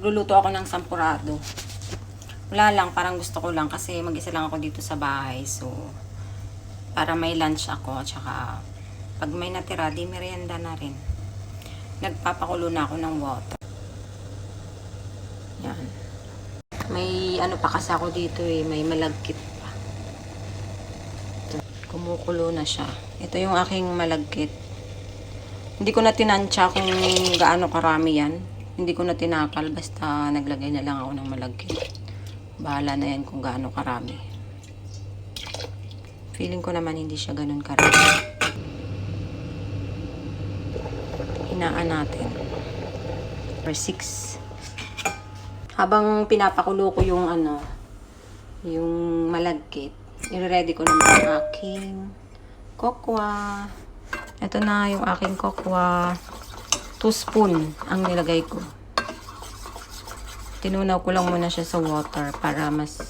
Magluluto ako ng sampurado. Wala lang, parang gusto ko lang kasi mag-isa lang ako dito sa bahay. So, para may lunch ako. Tsaka, pag may natira, di merienda na rin. Nagpapakulo na ako ng water. Yan. May ano pa kasi ako dito eh. May malagkit pa. Kumukulo na siya. Ito yung aking malagkit. Hindi ko na tinansya kung gaano karami yan. Hindi ko na tinakal. Basta naglagay na lang ako ng malagkit. Bahala na yan kung gaano karami. Feeling ko naman hindi siya ganun karami. Hinaan natin. Number 6. Habang pinapakulo ko yung yung malagkit, i-ready ko naman ang aking kokwa. Ito na yung aking kokwa. 2 spoon ang nilagay ko. Tinunaw ko lang muna siya sa water para mas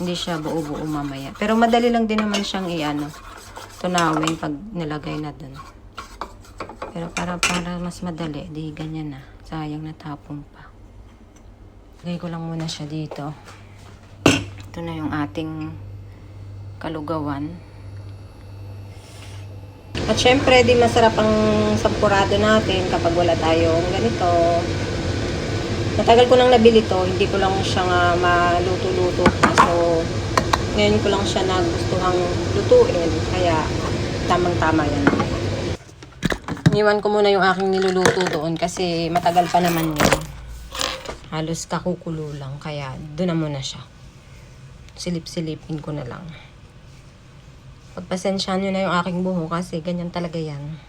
hindi siya buo-buo mamaya. Pero madali lang din naman siyang tunawin pag nilagay na dun. Pero para mas madali, di ganyan na. Sayang natapon pa. Lagay ko lang muna siya dito. Ito na yung ating kalugawan. At syempre, di masarap ang sampurado natin kapag wala tayong ganito. Matagal ko nang nabili to, hindi ko lang siya maluto-luto. So, ngayon ko lang siya nagustuhang lutuin. Kaya, tamang-tama yan. Iniwan ko muna yung aking niluluto doon kasi matagal pa naman yun. Halos kakukulo lang. Kaya, doon na muna siya. Silip-silipin ko na lang. Pagpasensyahan nyo na yung aking buho kasi ganyan talaga yan.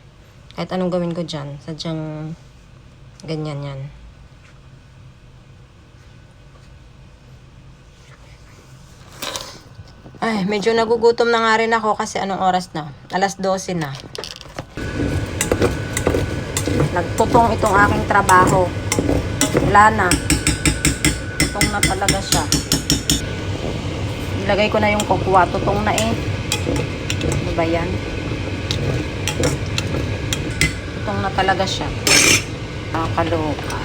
Kahit anong gawin ko dyan, sadyang ganyan yan. Ay, medyo nagugutom na nga rin ako kasi anong oras na? Alas 12 na. Nagtutong itong aking trabaho. Wala na. Tutong na talaga siya. Ilagay ko na yung kokwa. Tutong na eh. Ano ba yan? Tutong na talaga siya. Nakakaloka.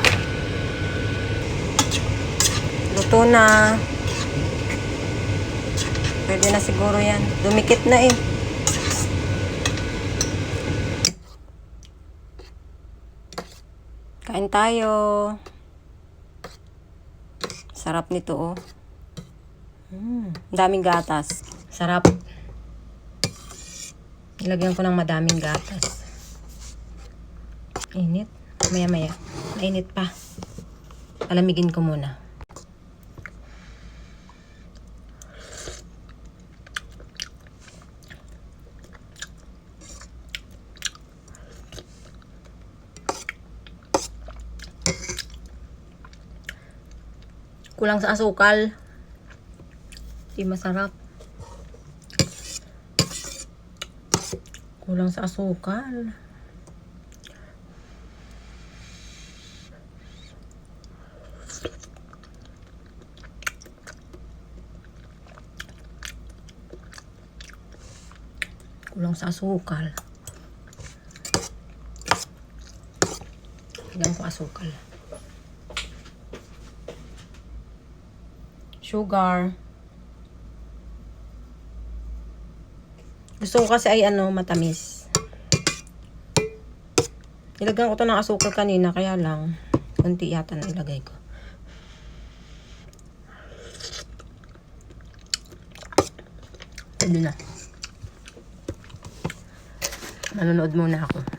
Luto na. Pwede na siguro yan. Dumikit na eh. Kain tayo. Sarap nito oh. Daming gatas. Sarap. Ilagyan ko ng madaming gatas. Init. Maya-maya. Mainit pa. Palamigin ko muna. Kulang sa asukal. Di masarap. Kulang sa asukal. Kulang sa asukal. Lagyan ko asukal. Sugar. Gusto ko kasi ay matamis. Nilagyan ko to ng asukal kanina kaya lang konti yata na ilagay ko. Pwede na. Manonood muna ako.